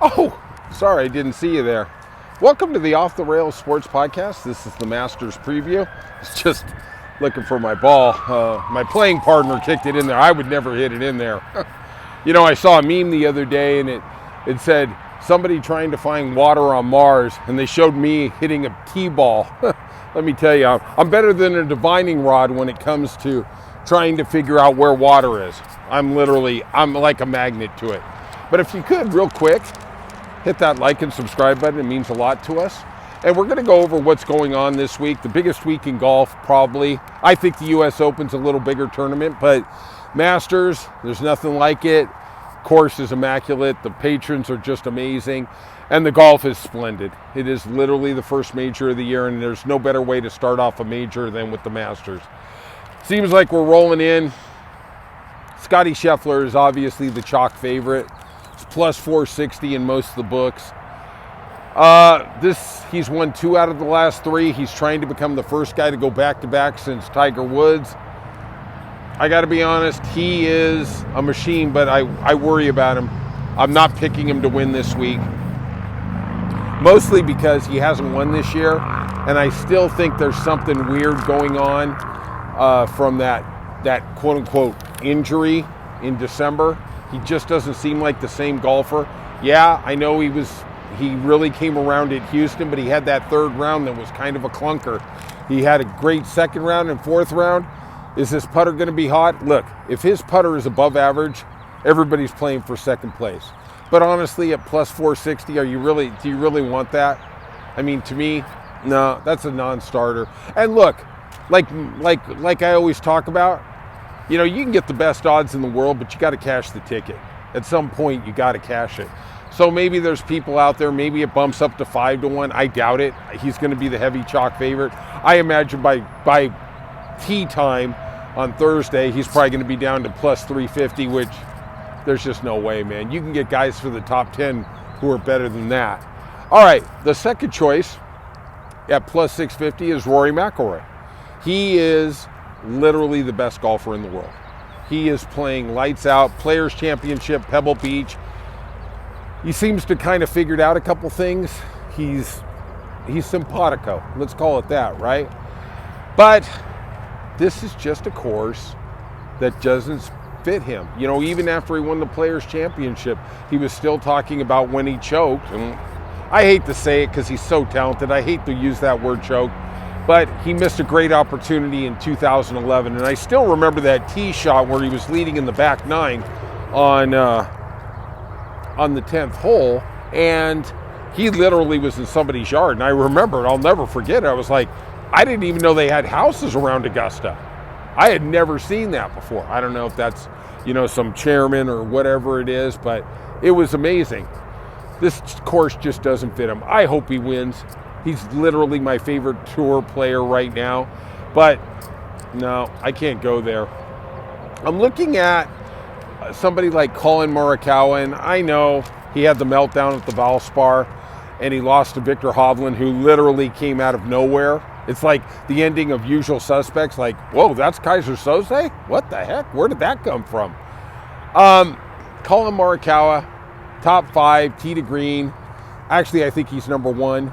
Oh, sorry, I didn't see you there. Welcome to the Off the Rails Sports Podcast. This is the Masters preview. It's just looking for my ball. My playing partner kicked it in there. I would never hit it in there. I saw a meme the other day, and it said somebody trying to find water on Mars, and they showed me hitting a T-ball. Let me tell you, I'm better than a divining rod when it comes to trying to figure out where water is. I'm like a magnet to it. But if you could, real quick, hit that like and subscribe button. It means a lot to us. And we're going to go over what's going on this week. The biggest week in golf, probably. I think the U.S. Open's a little bigger tournament, but Masters, there's nothing like it. Course is immaculate. The patrons are just amazing. And the golf is splendid. It is literally the first major of the year, and there's no better way to start off a major than with the Masters. Seems like we're rolling in. Scottie Scheffler is obviously the chalk favorite. It's plus 460 in most of the books. He's won 2 out of the last 3. He's trying to become the first guy to go back-to-back since Tiger Woods. I got to be honest, he is a machine, but I worry about him. I'm not picking him to win this week, mostly because he hasn't won this year, and I still think there's something weird going on from that quote-unquote injury in December. He just doesn't seem like the same golfer. Yeah, I know he really came around at Houston, but he had that third round that was kind of a clunker. He had a great second round and fourth round. Is this putter going to be hot? Look, if his putter is above average, everybody's playing for second place. But honestly, at plus 460, do you really want that? I mean, to me, no, that's a non-starter. And look, like I always talk about, you can get the best odds in the world, but you got to cash the ticket. At some point, you got to cash it. So maybe there's people out there, maybe it bumps up to 5-1. I doubt it. He's going to be the heavy chalk favorite. I imagine by tee time on Thursday, he's probably going to be down to plus 350, which there's just no way, man. You can get guys for the top 10 who are better than that. All right, the second choice at plus 650 is Rory McIlroy. He is literally the best golfer in the world. He is playing lights out, Players Championship, Pebble Beach. He seems to kind of figured out a couple things. He's simpatico, let's call it that, right? But this is just a course that doesn't fit him. Even after he won the Players Championship, he was still talking about when he choked. And I hate to say it because he's so talented. I hate to use that word choke. But he missed a great opportunity in 2011. And I still remember that tee shot where he was leading in the back 9 on the 10th hole. And he literally was in somebody's yard. And I remember it. I'll never forget it. I was like, I didn't even know they had houses around Augusta. I had never seen that before. I don't know if that's, some chairman or whatever it is, but it was amazing. This course just doesn't fit him. I hope he wins. He's literally my favorite tour player right now, but no, I can't go there. I'm looking at somebody like Colin Morikawa, and I know he had the meltdown at the Valspar, and he lost to Victor Hovland, who literally came out of nowhere. It's like the ending of Usual Suspects, like, whoa, that's Kaiser Soze? What the heck? Where did that come from? Colin Morikawa, top 5, tee to green. Actually, I think he's number 1.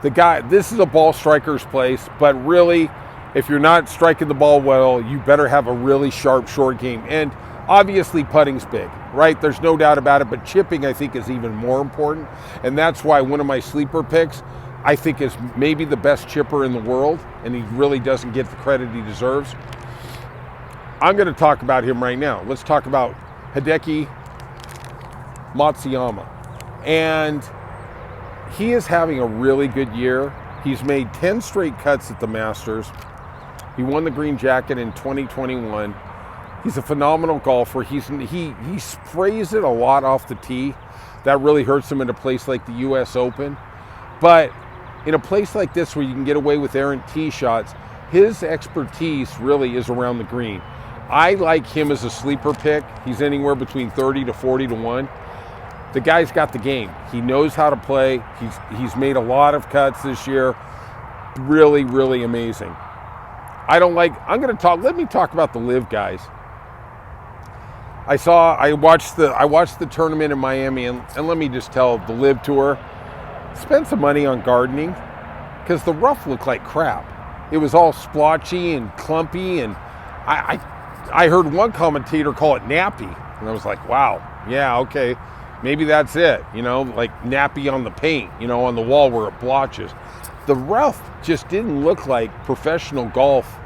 The guy, this is a ball striker's place, but really, if you're not striking the ball well, you better have a really sharp short game. And obviously, putting's big, right? There's no doubt about it, but chipping, I think, is even more important. And that's why one of my sleeper picks, I think, is maybe the best chipper in the world, and he really doesn't get the credit he deserves. I'm going to talk about him right now. Let's talk about Hideki Matsuyama. And he is having a really good year. He's made 10 straight cuts at the Masters. He won the green jacket in 2021. He's a phenomenal golfer. He sprays it a lot off the tee. That really hurts him in a place like the U.S. Open. But in a place like this where you can get away with errant tee shots, his expertise really is around the green. I like him as a sleeper pick. He's anywhere between 30 to 40 to 1. The guy's got the game. He knows how to play. He's made a lot of cuts this year. Really, really amazing. Let me talk about the live guys. I watched the tournament in Miami, and let me just tell, the Live Tour, spent some money on gardening because the rough looked like crap. It was all splotchy and clumpy, and I heard one commentator call it nappy, and I was like, wow, yeah, okay, maybe that's it, like nappy on the paint, on the wall where it blotches. The rough just didn't look like professional golf.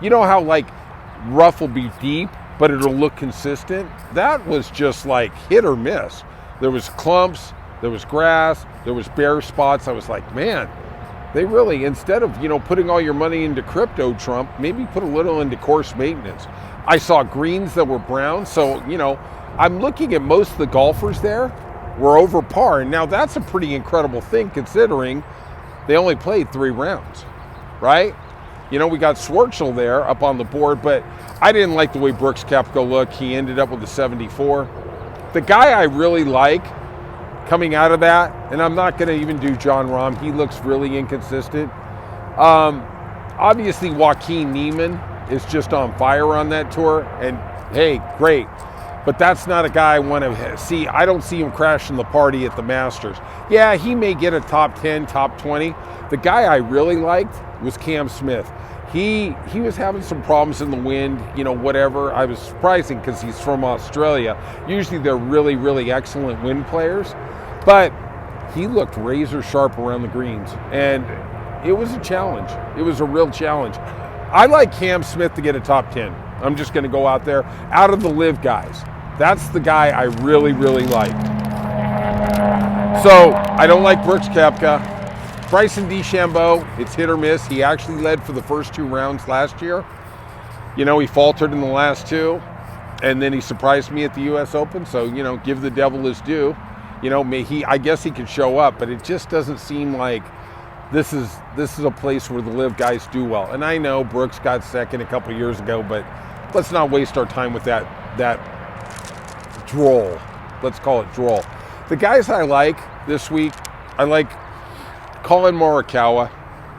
You know how like rough will be deep, but it'll look consistent? That was just like hit or miss. There was clumps, there was grass, there was bare spots. I was like, man, they really, instead of, putting all your money into crypto, Trump, maybe put a little into course maintenance. I saw greens that were brown, so, I'm looking at most of the golfers there were over par. And now that's a pretty incredible thing considering they only played 3 rounds, right? We got Schwartzel there up on the board, but I didn't like the way Brooks Koepka looked. He ended up with a 74. The guy I really like coming out of that, and I'm not going to even do Jon Rahm. He looks really inconsistent. Obviously, Joaquin Niemann is just on fire on that tour, and hey, great. But that's not a guy I want to see. I don't see him crashing the party at the Masters. Yeah, he may get a top 10, top 20. The guy I really liked was Cam Smith. He was having some problems in the wind, whatever. I was surprising because he's from Australia. Usually they're really, really excellent wind players. But he looked razor sharp around the greens. And it was a challenge. It was a real challenge. I like Cam Smith to get a top 10. I'm just going to go out there. Out of the live guys, that's the guy I really, really like. So I don't like Brooks Koepka. Bryson DeChambeau, it's hit or miss. He actually led for the first 2 rounds last year. He faltered in the last 2, and then he surprised me at the U.S. Open. So, give the devil his due. I guess he could show up, but it just doesn't seem like this is a place where the live guys do well. And I know Brooks got second a couple years ago, but let's not waste our time with that droll. Let's call it droll. The guys I like this week, I like Colin Morikawa.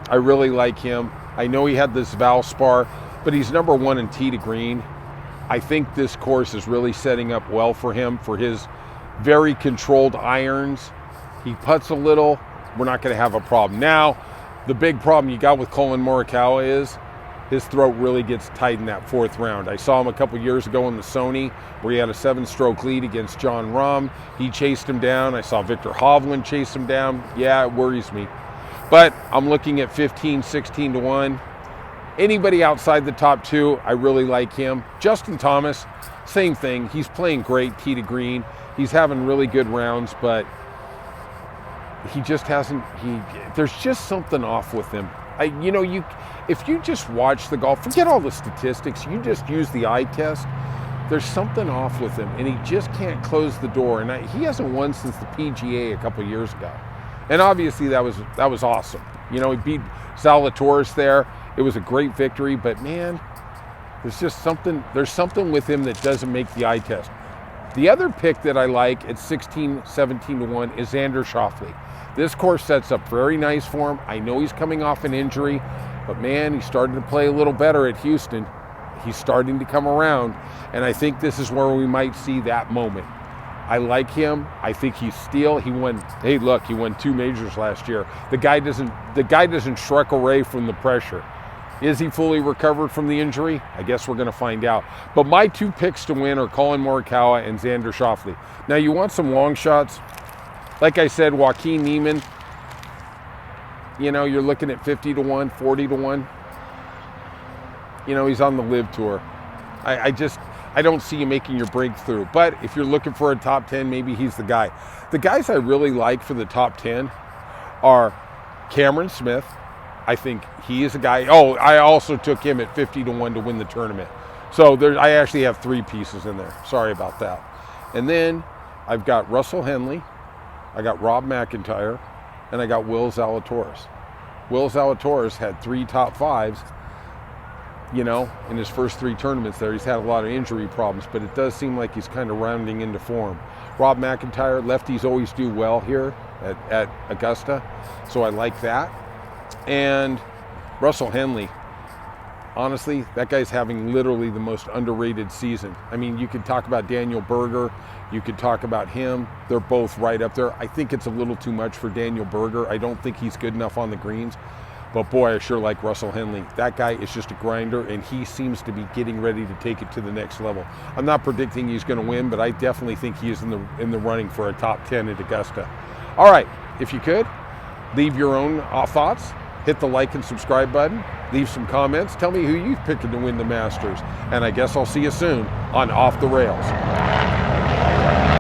I really like him. I know he had this Valspar, but he's number 1 in tee to green. I think this course is really setting up well for him for his very controlled irons. He putts a little. We're not going to have a problem. Now, the big problem you got with Colin Morikawa is his throat really gets tight in that 4th round. I saw him a couple years ago in the Sony where he had a 7-stroke lead against Jon Rahm. He chased him down. I saw Victor Hovland chase him down. Yeah, it worries me. But I'm looking at 15, 16 to 1. Anybody outside the top 2, I really like him. Justin Thomas, same thing. He's playing great tee to green. He's having really good rounds, but he just hasn't, there's just something off with him. If you just watch the golf, forget all the statistics, you just use the eye test, there's something off with him, and he just can't close the door. And he hasn't won since the PGA a couple years ago. And obviously that was awesome. He beat Zalatoris there. It was a great victory, but man, there's something with him that doesn't make the eye test. The other pick that I like at 16, 17 to 1 is Xander Schauffele. This course sets up very nice for him. I know he's coming off an injury, but man, he started to play a little better at Houston. He's starting to come around, and I think this is where we might see that moment. I like him. I think he's steel. He won 2 majors last year. The guy doesn't shrug away from the pressure. Is he fully recovered from the injury? I guess we're going to find out. But my 2 picks to win are Colin Morikawa and Xander Schauffele. Now, you want some long shots? Like I said, Joaquin Niemann, you're looking at 50 to 1, 40 to 1. He's on the Live Tour. I don't see you making your breakthrough. But if you're looking for a top 10, maybe he's the guy. The guys I really like for the top 10 are Cameron Smith. I think he is a guy. Oh, I also took him at 50 to 1 to win the tournament. So I actually have 3 pieces in there. Sorry about that. And then I've got Russell Henley, I got Rob McIntyre, and I got Will Zalatoris. Will Zalatoris had 3 top 5s, in his first 3 tournaments there. He's had a lot of injury problems, but it does seem like he's kind of rounding into form. Rob McIntyre, lefties always do well here at Augusta, so I like that. And Russell Henley, honestly, that guy's having literally the most underrated season. I mean, you could talk about Daniel Berger, you could talk about him. They're both right up there. I think it's a little too much for Daniel Berger. I don't think he's good enough on the greens. But boy, I sure like Russell Henley. That guy is just a grinder, and he seems to be getting ready to take it to the next level. I'm not predicting he's going to win, but I definitely think he is in the running for a top 10 at Augusta. All right, if you could, leave your own thoughts. Hit the like and subscribe button. Leave some comments. Tell me who you've picked to win the Masters. And I guess I'll see you soon on Off the Rails.